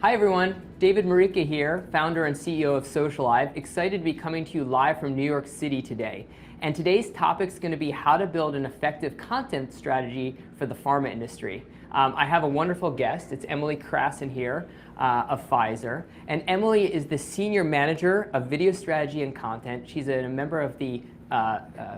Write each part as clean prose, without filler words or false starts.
Hi everyone, David Marika here, founder and CEO of Socialive. Excited to be coming to you live from New York City today. And today's topic is going to be how to build an effective content strategy for the pharma industry. I have a wonderful guest. It's Emily Krasson here of Pfizer. And Emily is the Senior Manager of Video Strategy and Content. She's a member of the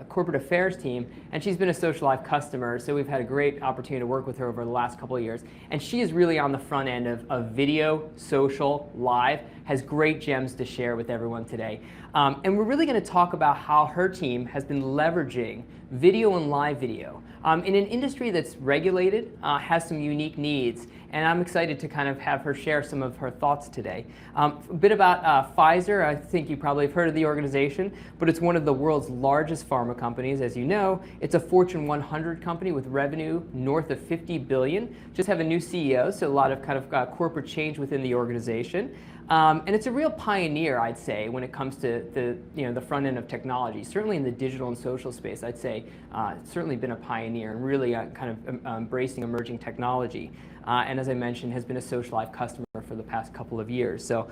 corporate affairs team, and she's been a Socialive customer, so we've had a great opportunity to work with her over the last couple of years. And she is really on the front end of video, social, live, has great gems to share with everyone today. And we're really going to talk about how her team has been leveraging video and live video in an industry that's regulated, has some unique needs, and I'm excited to kind of have her share some of her thoughts today. A bit about Pfizer. I think you probably have heard of the organization, but it's one of the world's largest pharma companies, as you know. It's a Fortune 100 company with revenue north of 50 billion. Just have a new CEO, so a lot of kind of corporate change within the organization. And it's a real pioneer, I'd say, when it comes to the front end of technology. Certainly in the digital and social space, I'd say it's certainly been a pioneer and really kind of embracing emerging technology. And as I mentioned, has been a Socialive customer for the past couple of years. So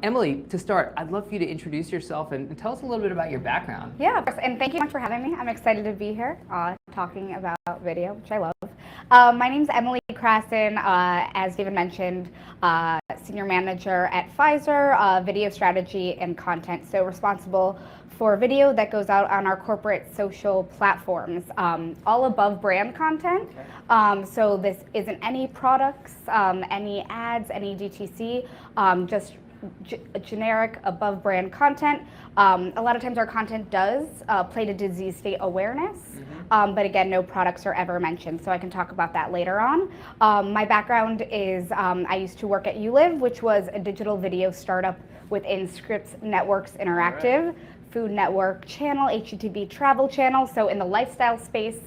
Emily, to start, I'd love for you to introduce yourself and tell us a little bit about your background. Yeah, of course, and thank you so much for having me. I'm excited to be here talking about video, which I love. My name's Emily Krasson, as David mentioned, Senior Manager at Pfizer, Video Strategy and Content, so responsible for video that goes out on our corporate social platforms, all above brand content. So this isn't any products, any ads, any DTC, just generic above brand content. A lot of times our content does play to disease state awareness, but again, no products are ever mentioned, so I can talk about that later on. My background is I used to work at YouLive, which was a digital video startup within Scripps Networks Interactive, Food Network channel, HGTV travel channel, so in the lifestyle space,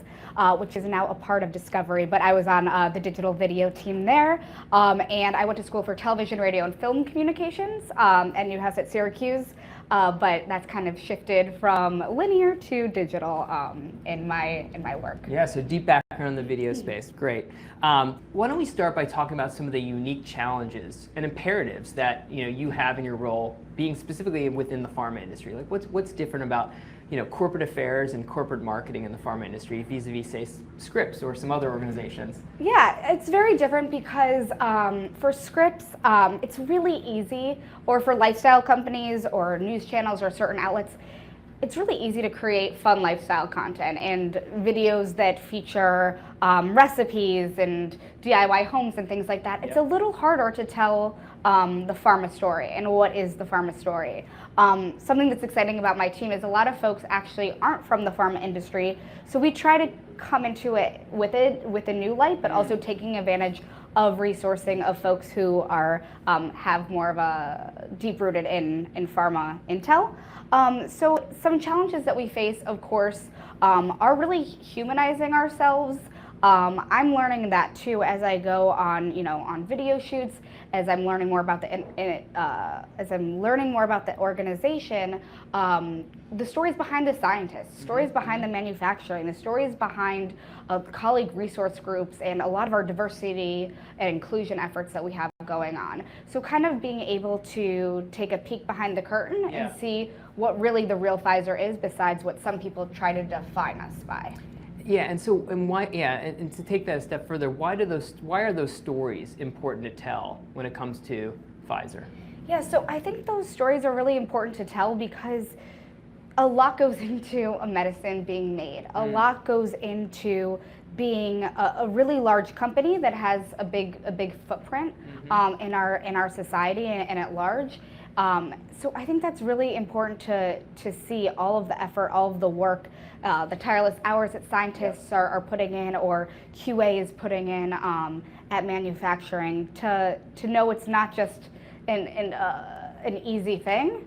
which is now a part of Discovery, but I was on the digital video team there, and I went to school for television, radio, and film communications at Newhouse at Syracuse, but that's kind of shifted from linear to digital in my work. Yeah, so deep background in the video space, great. Why don't we start by talking about some of the unique challenges and imperatives that you have in your role, being specifically within the pharma industry. Like what's different about corporate affairs and corporate marketing in the pharma industry vis-a-vis, say, Scripps or some other organizations? Yeah, it's very different because for Scripps, it's really easy, or for lifestyle companies or news channels or certain outlets, it's really easy to create fun lifestyle content and videos that feature recipes and DIY homes and things like that. It's a little harder to tell the pharma story, and what is the pharma story. Something that's exciting about my team is a lot of folks actually aren't from the pharma industry, so we try to come into it with a new light, but also taking advantage of resourcing of folks who are have more of a deep-rooted in pharma intel. So some challenges that we face, of course, are really humanizing ourselves. I'm learning that too as I go on, on video shoots, as I'm learning more about the organization, the stories behind the scientists, stories behind the manufacturing, the stories behind colleague resource groups, and a lot of our diversity and inclusion efforts that we have going on. So kind of being able to take a peek behind the curtain and see what really the real Pfizer is, besides what some people try to define us by. Yeah, and so why? Yeah, and to take that a step further, why are those stories important to tell when it comes to Pfizer? Yeah, so I think those stories are really important to tell because a lot goes into a medicine being made. A lot goes into being a really large company that has a big footprint in our society and at large. So I think that's really important to see all of the effort, all of the work, the tireless hours that scientists are putting in, or QA is putting in at manufacturing, to know it's not just an easy thing.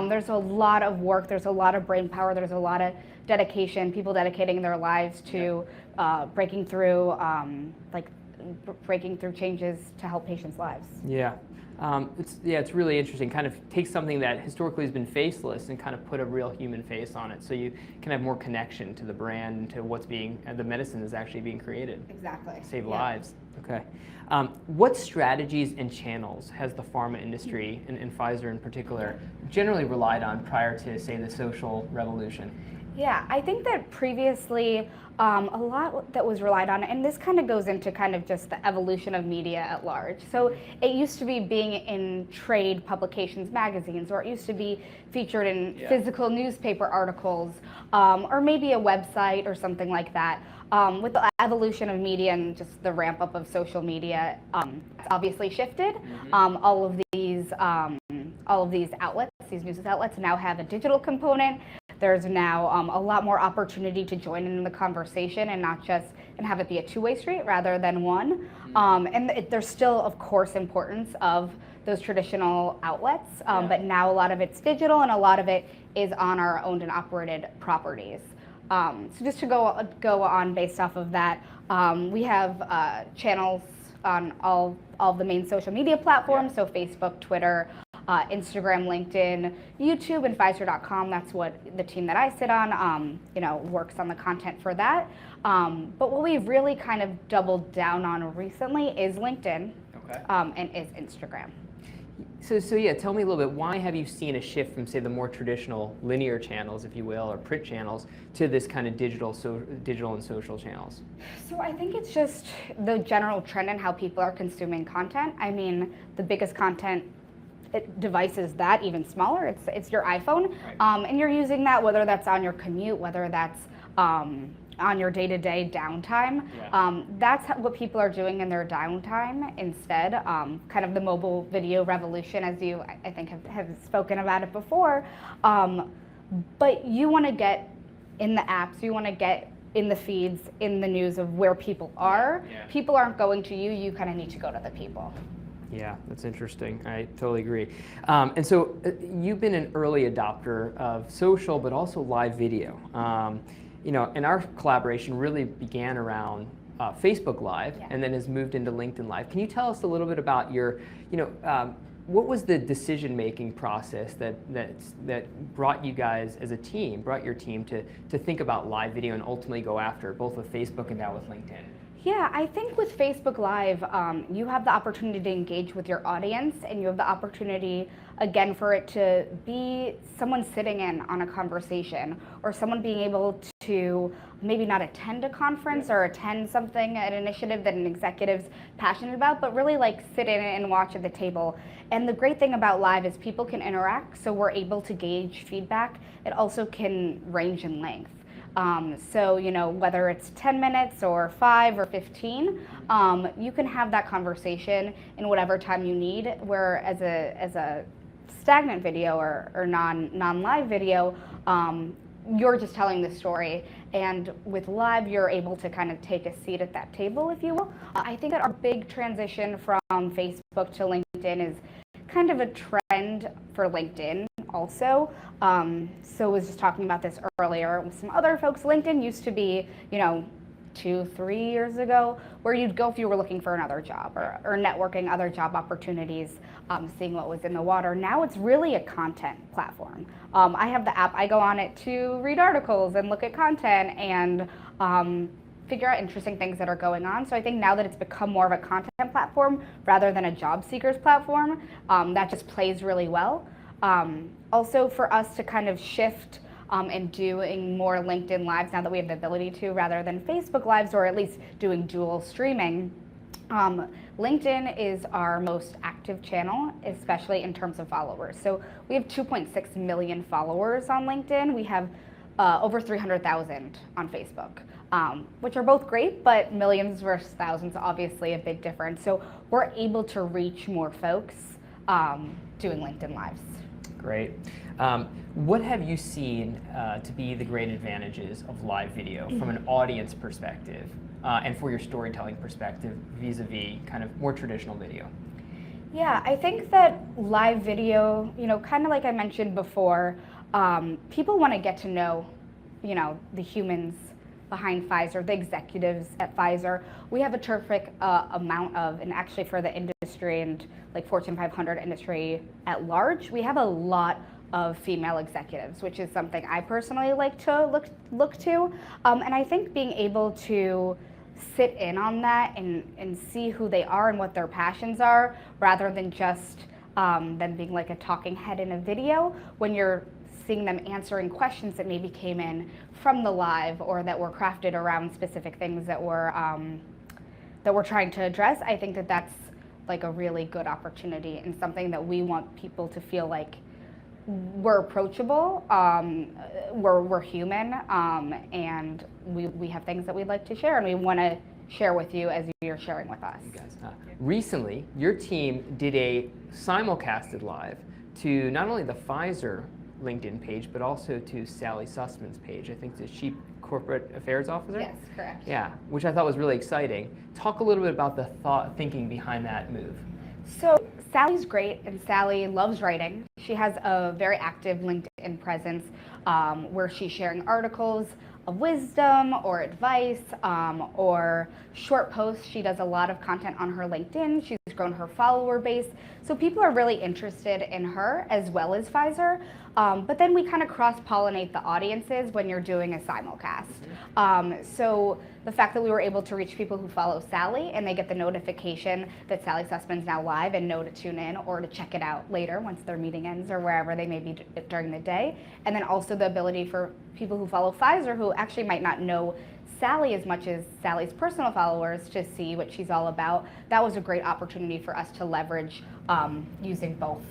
There's a lot of work, there's a lot of brain power, there's a lot of dedication, people dedicating their lives to breaking through changes to help patients' lives. Yeah. It's really interesting. Kind of take something that historically has been faceless and kind of put a real human face on it, so you can have more connection to the brand and to what's being, the medicine is actually being created. Exactly. Save lives. Okay. What strategies and channels has the pharma industry, and Pfizer in particular, generally relied on prior to, say, the social revolution? Yeah, I think that previously a lot that was relied on, and this kind of goes into kind of just the evolution of media at large. So it used to be being in trade publications, magazines, or it used to be featured in physical newspaper articles, or maybe a website or something like that. With the evolution of media and just the ramp up of social media, it's obviously shifted. All of these outlets, these news outlets, now have a digital component. There's now a lot more opportunity to join in the conversation and not just and have it be a two-way street rather than one. There's still, of course, importance of those traditional outlets, but now a lot of it's digital and a lot of it is on our owned and operated properties. So just to go on based off of that, we have channels on all the main social media platforms, so Facebook, Twitter, Instagram, LinkedIn, YouTube, and Pfizer.com. That's what the team that I sit on, works on the content for that. But what we've really kind of doubled down on recently is LinkedIn, and is Instagram. So yeah, tell me a little bit, why have you seen a shift from, say, the more traditional linear channels, if you will, or print channels, to this kind of digital and social channels? So I think it's just the general trend in how people are consuming content. I mean, the biggest content device is that, even smaller, it's your iPhone, and you're using that, whether that's on your commute, whether that's on your day-to-day downtime. That's what people are doing in their downtime instead. Kind of the mobile video revolution, as you, I think, have spoken about it before. But you want to get in the apps, you want to get in the feeds, in the news of where people are. People aren't going to you, you kind of need to go to the people. Yeah, that's interesting. I totally agree. And so you've been an early adopter of social, but also live video. And our collaboration really began around Facebook Live, and then has moved into LinkedIn Live. Can you tell us a little bit about your, what was the decision-making process that brought you guys as a team, brought your team to think about live video and ultimately go after it, both with Facebook and now with LinkedIn? Yeah, I think with Facebook Live, you have the opportunity to engage with your audience, and you have the opportunity, again, for it to be someone sitting in on a conversation, or someone being able to maybe not attend a conference or attend something, an initiative that an executive's passionate about, but really like sit in and watch at the table. And the great thing about Live is people can interact, so we're able to gauge feedback. It also can range in length. So, whether it's 10 minutes or 5 or 15, you can have that conversation in whatever time you need, where as a stagnant video or non-live video, you're just telling the story. And with Live, you're able to kind of take a seat at that table, if you will. I think that our big transition from Facebook to LinkedIn is kind of a trend for LinkedIn also. So I was just talking about this earlier with some other folks. LinkedIn used to be, 2-3 years ago, where you'd go if you were looking for another job or networking other job opportunities, seeing what was in the water. Now it's really a content platform. I have the app, I go on it to read articles and look at content and figure out interesting things that are going on. So I think now that it's become more of a content platform rather than a job seekers platform, that just plays really well. Also for us to kind of shift and doing more LinkedIn Lives now that we have the ability to, rather than Facebook Lives, or at least doing dual streaming. LinkedIn is our most active channel, especially in terms of followers. So we have 2.6 million followers on LinkedIn. We have over 300,000 on Facebook, which are both great, but millions versus thousands, obviously a big difference. So we're able to reach more folks doing LinkedIn Lives. Great. What have you seen to be the great advantages of live video from an audience perspective and for your storytelling perspective vis-a-vis kind of more traditional video? Yeah, I think that live video, kind of like I mentioned before, people want to get to know, the humans behind Pfizer, the executives at Pfizer. We have a terrific amount of, and actually for the industry and like Fortune 500 industry at large, we have a lot of female executives, which is something I personally like to look to. And I think being able to sit in on that and see who they are and what their passions are, rather than just them being like a talking head in a video, when you're seeing them answering questions that maybe came in from the live or that were crafted around specific things that we're trying to address. I think that that's like a really good opportunity and something that we want people to feel like we're approachable, we're human, and we have things that we'd like to share, and we want to share with you as you're sharing with us. You guys, recently, your team did a simulcasted live to not only the Pfizer LinkedIn page, but also to Sally Sussman's page, I think the Chief Corporate Affairs Officer? Yes, correct. Yeah, which I thought was really exciting. Talk a little bit about the thinking behind that move. So Sally's great, and Sally loves writing. She has a very active LinkedIn presence where she's sharing articles of wisdom or advice or short posts. She does a lot of content on her LinkedIn. She's grown her follower base. So people are really interested in her as well as Pfizer. But then we kind of cross-pollinate the audiences when you're doing a simulcast. So the fact that we were able to reach people who follow Sally and they get the notification that Sally Sussman's now live and know to tune in or to check it out later once their meeting ends or wherever they may be during the day. And then also the ability for people who follow Pfizer who actually might not know Sally as much as Sally's personal followers to see what she's all about. That was a great opportunity for us to leverage using both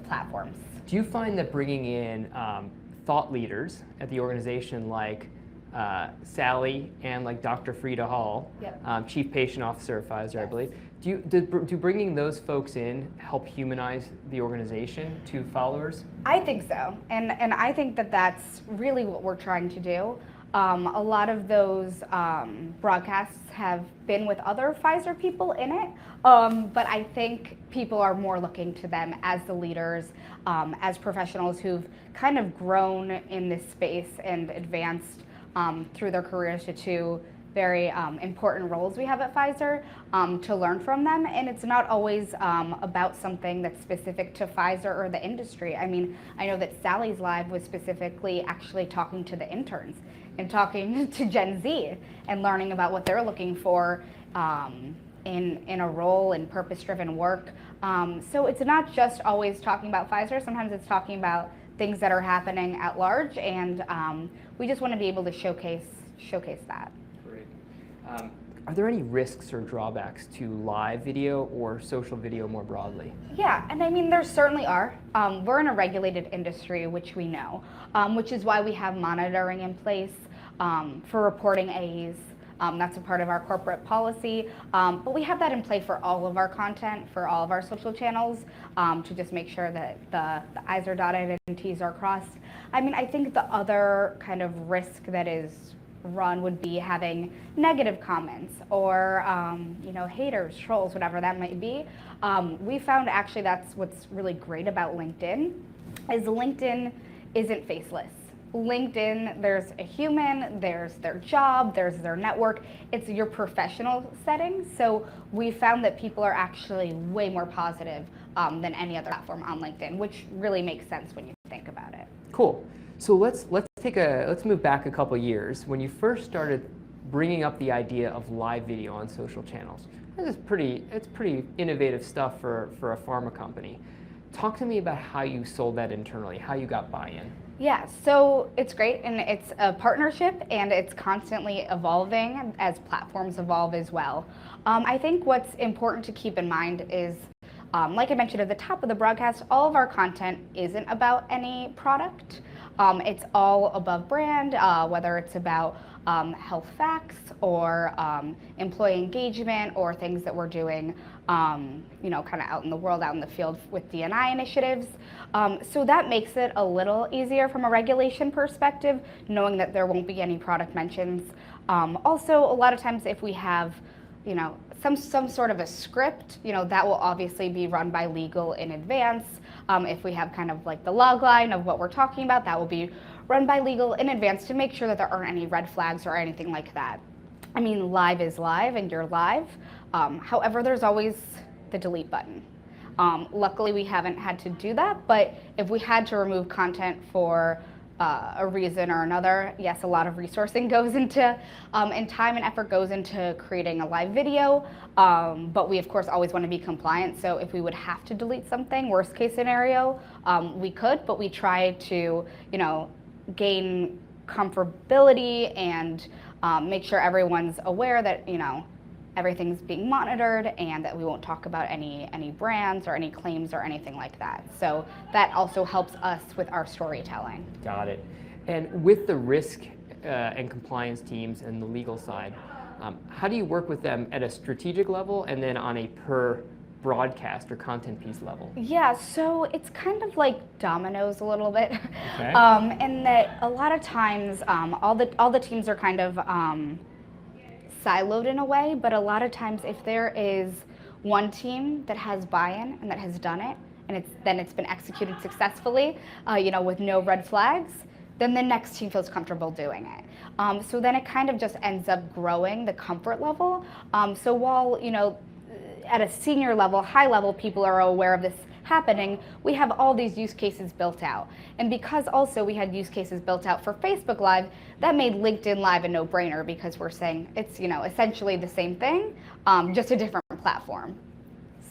platforms. Do you find that bringing in thought leaders at the organization like Sally and like Dr. Frida Hall, Yep. Chief Patient Officer of Pfizer, Yes. I believe, do bringing those folks in help humanize the organization to followers? I think so, and I think that that's really what we're trying to do. A lot of those broadcasts have been with other Pfizer people in it, but I think people are more looking to them as the leaders, as professionals who've kind of grown in this space and advanced through their careers to two very important roles we have at Pfizer, to learn from them. And it's not always about something that's specific to Pfizer or the industry. I mean, I know that Sally's live was specifically actually talking to the interns and talking to Gen Z and learning about what they're looking for in a role in purpose-driven work. So it's not just always talking about Pfizer. Sometimes it's talking about things that are happening at large, and we just want to be able to showcase that. Great. Are there any risks or drawbacks to live video or social video more broadly? Yeah, and I mean, there certainly are. We're in a regulated industry, which we know, which is why we have monitoring in place for reporting AEs. That's a part of our corporate policy, but we have that in play for all of our content, for all of our social channels, to just make sure that the I's are dotted and T's are crossed. I mean, I think the other kind of risk that is run would be having negative comments or haters, trolls, whatever that might be. We found actually that's what's really great about LinkedIn, is LinkedIn isn't faceless. LinkedIn, there's a human, there's their job, there's their network. It's your professional setting. So we found that people are actually way more positive than any other platform on LinkedIn, which really makes sense when you think about it. Cool. So let's move back a couple years. When you first started bringing up the idea of live video on social channels, it's pretty innovative stuff for a pharma company. Talk to me about how you sold that internally, how you got buy-in. Yeah, so it's great, and it's a partnership, and it's constantly evolving as platforms evolve as well. I think what's important to keep in mind is, like I mentioned at the top of the broadcast, all of our content isn't about any product. It's all above brand, whether it's about health facts or employee engagement or things that we're doing kind of out in the world, out in the field with D&I initiatives. So that makes it a little easier from a regulation perspective, knowing that there won't be any product mentions. Also, a lot of times if we have some sort of a script, that will obviously be run by legal in advance. If we have kind of like the log line of what we're talking about, that will be run by legal in advance to make sure that there aren't any red flags or anything like that. I mean, live is live and you're live. However, there's always the delete button. Luckily, we haven't had to do that, but if we had to remove content for a reason or another. Yes, a lot of resourcing goes into, and time and effort goes into creating a live video, but we of course always want to be compliant. So if we would have to delete something, worst case scenario, we could, but we try to, gain comfortability and make sure everyone's aware that, everything's being monitored and that we won't talk about any brands or any claims or anything like that. So that also helps us with our storytelling. Got it. And with the risk and compliance teams and the legal side, how do you work with them at a strategic level and then on a per broadcast or content piece level? Yeah, so it's kind of like dominoes a little bit, Okay. In that a lot of times all the teams are kind of siloed in a way, but a lot of times if there is one team that has buy-in and that has done it, and it's been executed successfully, with no red flags, then the next team feels comfortable doing it. So then it kind of just ends up growing the comfort level. So while, at a senior level, high level, people are aware of this happening, we have all these use cases built out. And because also we had use cases built out for Facebook Live, that made LinkedIn Live a no-brainer because we're saying it's, essentially the same thing, just a different platform.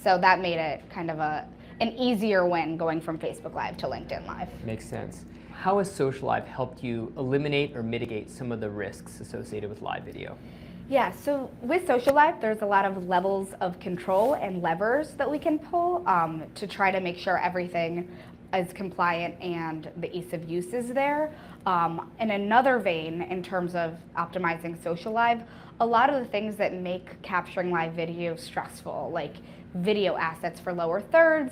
So that made it kind of an easier win going from Facebook Live to LinkedIn Live. Makes sense. How has Social Live helped you eliminate or mitigate some of the risks associated with live video? Yeah, so with Social Live, there's a lot of levels of control and levers that we can pull to try to make sure everything is compliant and the ease of use is there. In another vein, in terms of optimizing Social Live, a lot of the things that make capturing live video stressful, like video assets for lower thirds,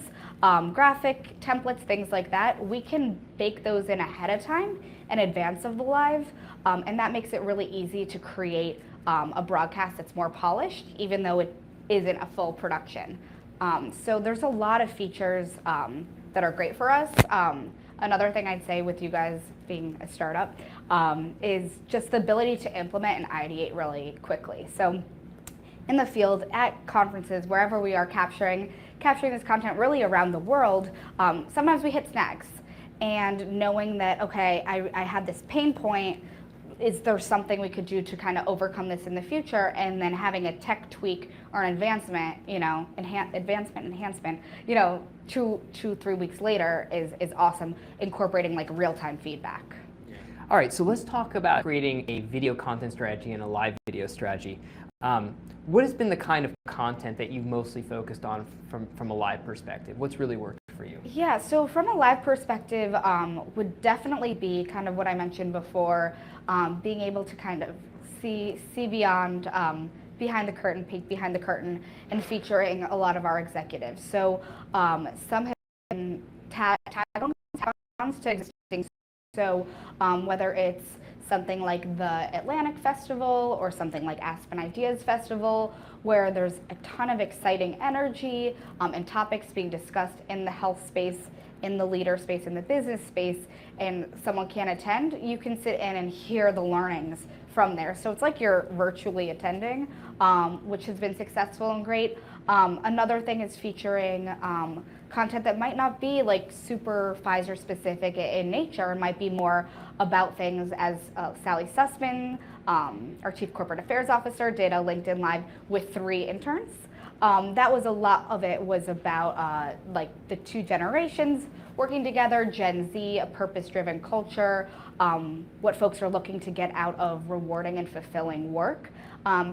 graphic templates, things like that, we can bake those in ahead of time in advance of the live, and that makes it really easy to create a broadcast that's more polished, even though it isn't a full production. So there's a lot of features that are great for us. Another thing I'd say with you guys being a startup is just the ability to implement and ideate really quickly. So in the field, at conferences, wherever we are capturing this content really around the world, sometimes we hit snags. And knowing that, okay, I had this pain point, is there something we could do to kind of overcome this in the future? And then having a tech tweak or an advancement, enhancement, 2-3 weeks later is awesome, incorporating like real-time feedback. All right, so let's talk about creating a video content strategy and a live video strategy. What has been the kind of content that you've mostly focused on from a live perspective? What's really worked for you? Yeah, so from a live perspective, would definitely be kind of what I mentioned before, being able to kind of see beyond, behind the curtain, peek behind the curtain, and featuring a lot of our executives. So some have been tag-ons to existing. So whether it's something like the Atlantic Festival or something like Aspen Ideas Festival, where there's a ton of exciting energy and topics being discussed in the health space, in the leader space, in the business space, and someone can't attend, you can sit in and hear the learnings from there. So it's like you're virtually attending, which has been successful and great. Another thing is featuring content that might not be like super Pfizer specific in nature. It might be more about things, as Sally Sussman, our Chief Corporate Affairs Officer, did a LinkedIn Live with 3 interns. That was a lot of it was about like the 2 generations working together, Gen Z, a purpose-driven culture, what folks are looking to get out of rewarding and fulfilling work.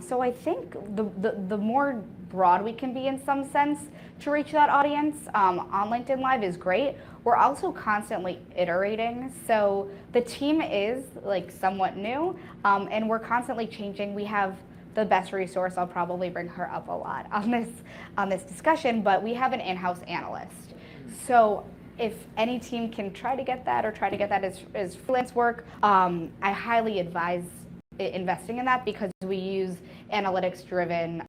So I think the more broad we can be in some sense to reach that audience on LinkedIn Live is great. We're also constantly iterating. So the team is like somewhat new and we're constantly changing. We have the best resource. I'll probably bring her up a lot on this discussion, but we have an in-house analyst. So if any team can try to get that as freelance work, I highly advise investing in that because we use analytics-driven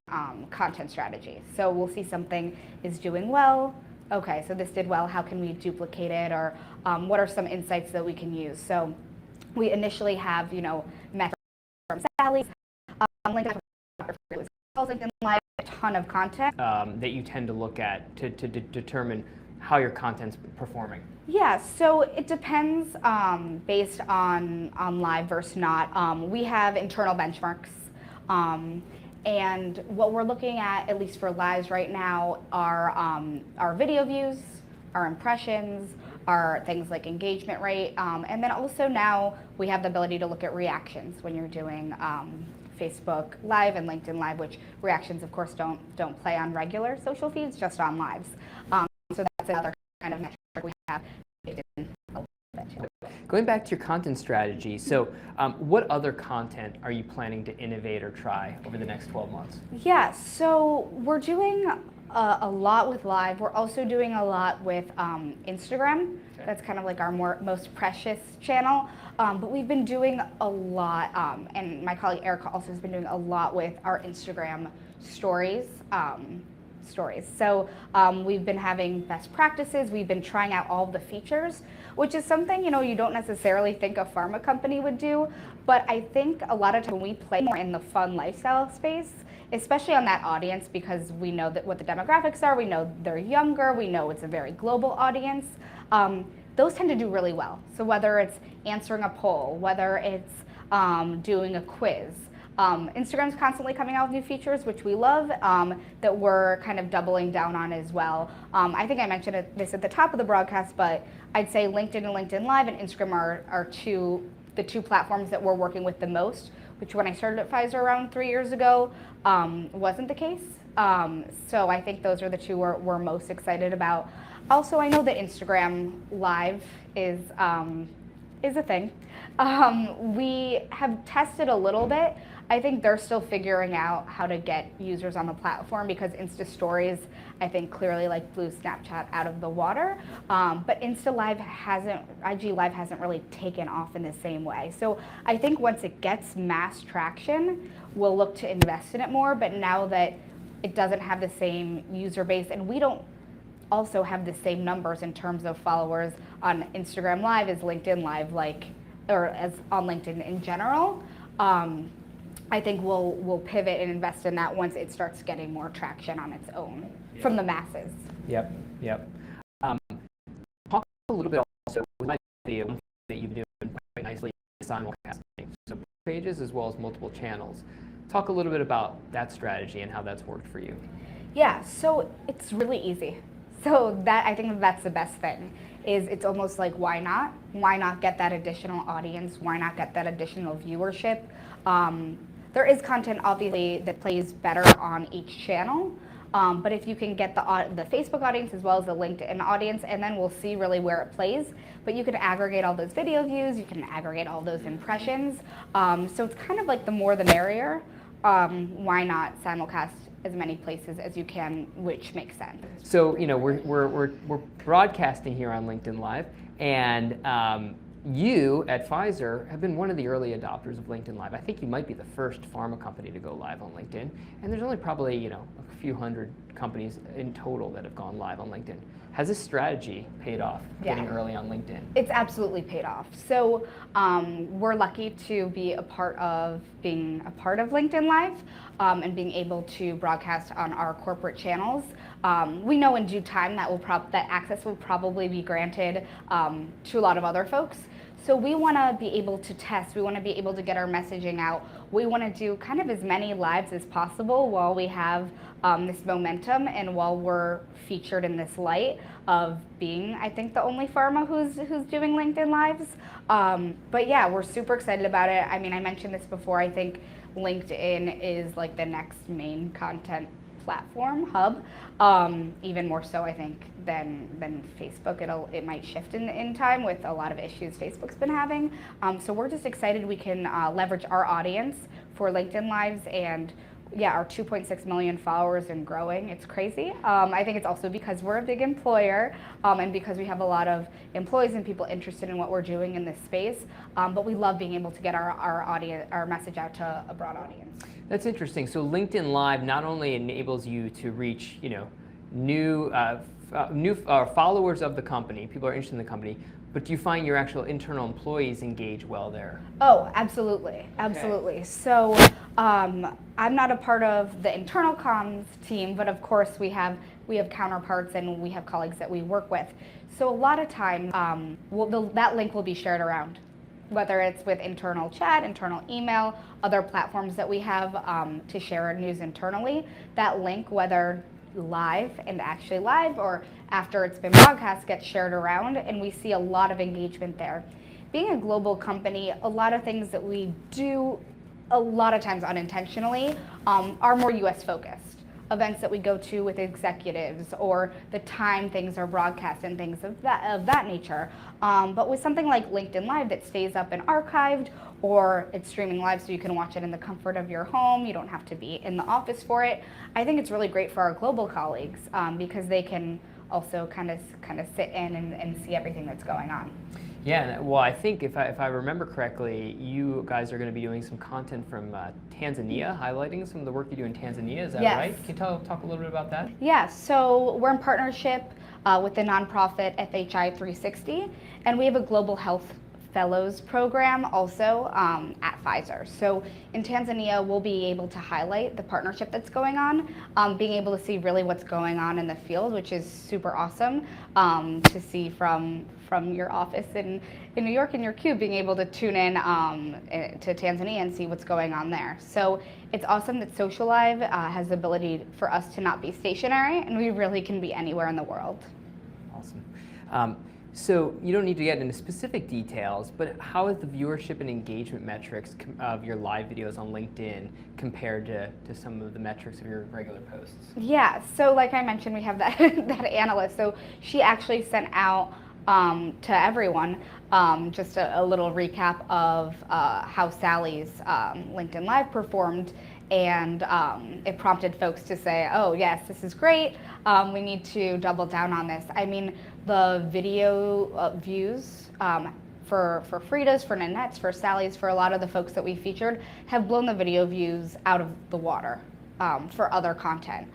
content strategy. So we'll see something is doing well. Okay, so this did well. How can we duplicate it, or what are some insights that we can use? So we initially have, metrics from Sally, LinkedIn Live, a ton of content that you tend to look at to determine how your content's performing? Yeah, so it depends based on live versus not. We have internal benchmarks. And what we're looking at least for lives right now, are our video views, our impressions, our things like engagement rate, and then also now we have the ability to look at reactions when you're doing Facebook Live and LinkedIn Live, which reactions, of course, don't play on regular social feeds, just on lives. So that's another kind of metric we have. Going back to your content strategy, so what other content are you planning to innovate or try over the next 12 months? Yeah, so we're doing a lot with live. We're also doing a lot with Instagram. Okay. That's kind of like our most precious channel. But we've been doing a lot, and my colleague Erica also has been doing a lot with our Instagram stories. So we've been having best practices. We've been trying out all of the features, which is something, you don't necessarily think a pharma company would do. But I think a lot of times when we play more in the fun lifestyle space, especially on that audience, because we know that what the demographics are, we know they're younger, we know it's a very global audience, those tend to do really well. So whether it's answering a poll, whether it's doing a quiz, Instagram's constantly coming out with new features, which we love, that we're kind of doubling down on as well. I think I mentioned this at the top of the broadcast, but I'd say LinkedIn and LinkedIn Live and Instagram are the two platforms that we're working with the most, which when I started at Pfizer around 3 years ago, wasn't the case. So I think those are the two we're most excited about. Also, I know that Instagram Live is a thing. We have tested a little bit. I think they're still figuring out how to get users on the platform, because Insta Stories, I think, clearly blew Snapchat out of the water. But IG Live hasn't really taken off in the same way. So I think once it gets mass traction, we'll look to invest in it more. But now that it doesn't have the same user base, and we don't also have the same numbers in terms of followers on Instagram Live as LinkedIn Live, or as on LinkedIn in general, I think we'll pivot and invest in that once it starts getting more traction on its own from the masses. Yep. Talk a little bit also with video that you've been doing quite nicely, simulcasting, so pages as well as multiple channels. Talk a little bit about that strategy and how that's worked for you. Yeah, so it's really easy. So I think that's the best thing, is it's almost like, why not? Why not get that additional audience? Why not get that additional viewership? There is content, obviously, that plays better on each channel, but if you can get the Facebook audience as well as the LinkedIn audience, and then we'll see really where it plays. But you can aggregate all those video views, you can aggregate all those impressions. So it's kind of like the more the merrier. Why not simulcast as many places as you can, which makes sense. So we're broadcasting here on LinkedIn Live, and you at Pfizer have been one of the early adopters of LinkedIn Live. I think you might be the first pharma company to go live on LinkedIn, and there's only probably a few hundred companies in total that have gone live on LinkedIn. Has this strategy paid off, getting early on LinkedIn? It's absolutely paid off. So we're lucky to be being a part of LinkedIn Live, and being able to broadcast on our corporate channels. We know in due time that access will probably be granted to a lot of other folks. So we want to be able to test. We want to be able to get our messaging out. We want to do kind of as many lives as possible while we have this momentum, and while we're featured in this light of being, I think, the only pharma who's doing LinkedIn Lives. But yeah, we're super excited about it. I mean, I mentioned this before. I think LinkedIn is like the next main content platform hub, even more so, I think, than Facebook. It might shift in time with a lot of issues Facebook's been having. So we're just excited we can leverage our audience for LinkedIn Lives, and our 2.6 million followers and growing. It's crazy. I think it's also because we're a big employer, and because we have a lot of employees and people interested in what we're doing in this space. But we love being able to get our message out to a broad audience. That's interesting. So LinkedIn Live not only enables you to reach new followers of the company, people are interested in the company, but do you find your actual internal employees engage well there? Oh, absolutely. Absolutely. Okay. So I'm not a part of the internal comms team, but of course we have we have counterparts and we have colleagues that we work with. So a lot of times, that link will be shared around, whether it's with internal chat, internal email, other platforms that we have to share our news internally. That link, whether live and actually live or after it's been broadcast, gets shared around, and we see a lot of engagement there. Being a global company, a lot of things that we do, a lot of times unintentionally, are more US focused. Events that we go to with executives, or the time things are broadcast and things of that nature. But with something like LinkedIn Live that stays up and archived, or it's streaming live so you can watch it in the comfort of your home, you don't have to be in the office for it. I think it's really great for our global colleagues because they can also kind of sit in and see everything that's going on. Yeah, well, I think if I remember correctly, you guys are going to be doing some content from Tanzania, highlighting some of the work you do in Tanzania. Is that Yes. right? Can you talk a little bit about that? Yeah, so we're in partnership with the nonprofit FHI 360, and we have a global health fellows program also at Pfizer. So in Tanzania, we'll be able to highlight the partnership that's going on, being able to see really what's going on in the field, which is super awesome to see from your office in New York in your cube, being able to tune in to Tanzania and see what's going on there. So it's awesome that Social Live has the ability for us to not be stationary, and we really can be anywhere in the world. Awesome. So you don't need to get into specific details, but how is the viewership and engagement metrics of your live videos on LinkedIn compared to some of the metrics of your regular posts? Yeah, so like I mentioned, we have that analyst. So she actually sent out to everyone just a little recap of how Sally's LinkedIn Live performed, and it prompted folks to say, oh yes, this is great, we need to double down on this. I mean, the video views for Frida's, for Nanette's, for Sally's, for a lot of the folks that we featured have blown the video views out of the water for other content.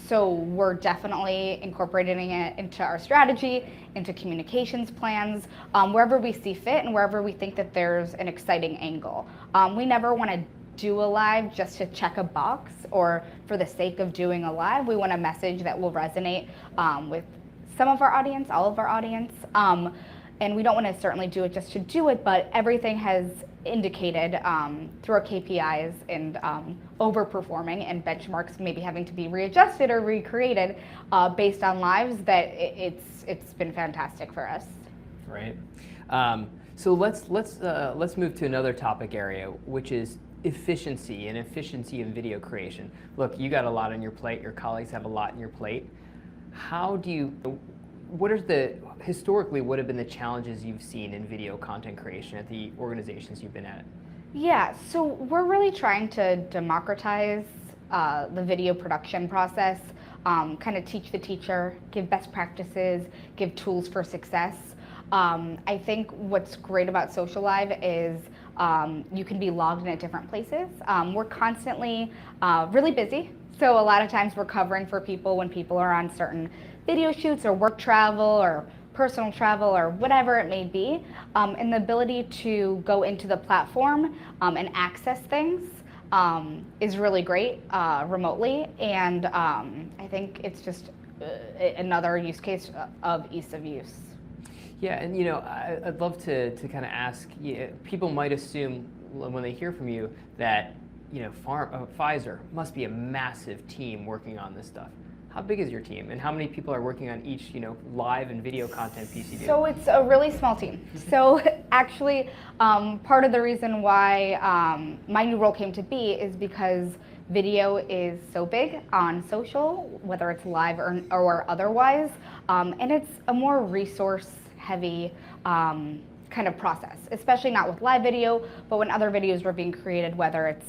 So we're definitely incorporating it into our strategy, into communications plans, wherever we see fit and wherever we think that there's an exciting angle. We never want to do a live just to check a box or for the sake of doing a live. We want a message that will resonate with some of our audience, all of our audience. And we don't want to certainly do it just to do it, but everything has indicated through our KPIs and overperforming and benchmarks maybe having to be readjusted or recreated based on lives that it's been fantastic for us. Right. So let's move to another topic area, which is efficiency in video creation. Look, you got a lot on your plate. Your colleagues have a lot on your plate. Historically, what have been the challenges you've seen in video content creation at the organizations you've been at? Yeah, so we're really trying to democratize the video production process, kind of teach the teacher, give best practices, give tools for success. I think what's great about Social Live is you can be logged in at different places. We're constantly really busy, so a lot of times we're covering for people when people are on certain video shoots or work travel or personal travel or whatever it may be, and the ability to go into the platform and access things is really great remotely, and I think it's just another use case of ease of use. Yeah, and I'd love to kind of ask, people might assume when they hear from you that Pfizer must be a massive team working on this stuff. How big is your team, and how many people are working on each, live and video content piece you do? So it's a really small team. So actually, part of the reason why my new role came to be is because video is so big on social, whether it's live or otherwise, and it's a more resource-heavy kind of process, especially not with live video, but when other videos were being created, whether it's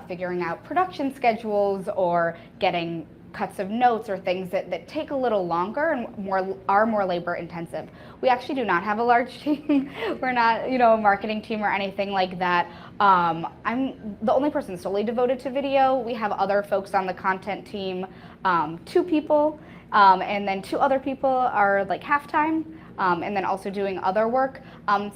figuring out production schedules or getting cuts of notes or things that take a little longer and are more labor intensive. We actually do not have a large team. We're not, a marketing team or anything like that. I'm the only person solely devoted to video. We have other folks on the content team, 2 people, and then 2 other people are like half-time. and then also doing other work.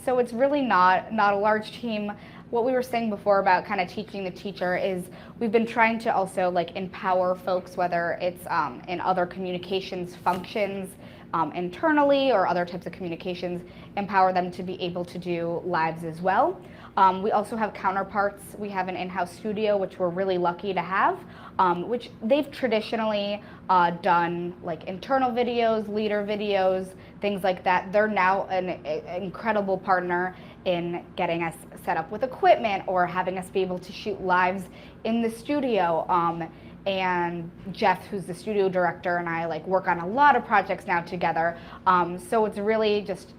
So it's really not a large team. What we were saying before about kind of teaching the teacher is we've been trying to also like empower folks, whether it's in other communications functions internally or other types of communications, empower them to be able to do lives as well. We also have counterparts. We have an in-house studio, which we're really lucky to have, which they've traditionally done like internal videos, leader videos, things like that. They're now an incredible partner in getting us set up with equipment or having us be able to shoot lives in the studio. And Jeff, who's the studio director, and I like work on a lot of projects now together. So it's really just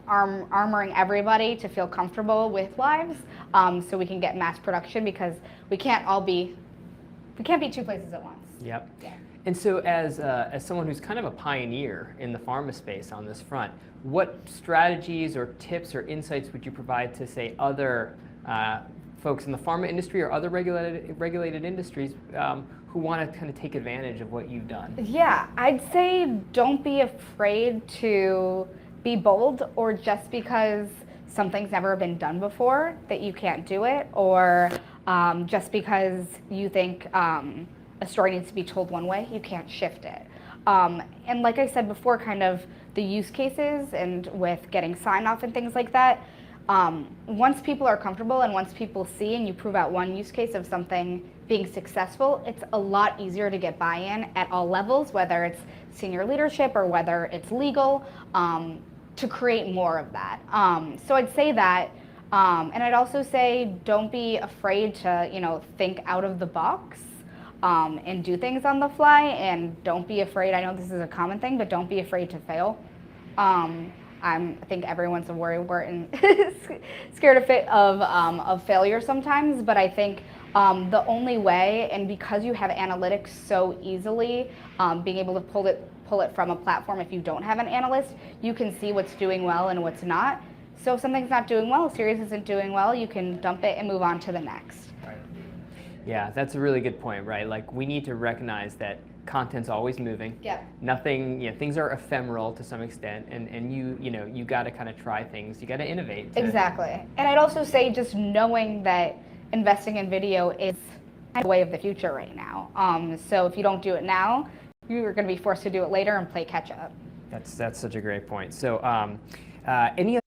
armoring everybody to feel comfortable with lives, so we can get mass production, because we can't be two places at once. Yep. Yeah. And so as someone who's kind of a pioneer in the pharma space on this front, what strategies or tips or insights would you provide to, say, other folks in the pharma industry or other regulated industries who want to kind of take advantage of what you've done? Yeah, I'd say don't be afraid to be bold, or just because something's never been done before that you can't do it, or just because you think a story needs to be told one way, you can't shift it. And like I said before, kind of the use cases and with getting sign off and things like that, once people are comfortable and once people see and you prove out one use case of something being successful, it's a lot easier to get buy-in at all levels, whether it's senior leadership or whether it's legal, to create more of that. So I'd say that, and I'd also say don't be afraid to think out of the box and do things on the fly, and don't be afraid. I know this is a common thing, but don't be afraid to fail. I think everyone's a worrywart and scared of failure sometimes, but I think the only way, and because you have analytics so easily, being able to pull it from a platform, if you don't have an analyst, you can see what's doing well and what's not. So if something's not doing well, a series isn't doing well, you can dump it and move on to the next. Right. Yeah, that's a really good point, right? Like, we need to recognize that content's always moving. Yeah. Nothing, things are ephemeral to some extent, and you got to kind of try things. You got to innovate. Exactly. And I'd also say just knowing that investing in video is the way of the future right now. So if you don't do it now, you're going to be forced to do it later and play catch up. That's such a great point. So any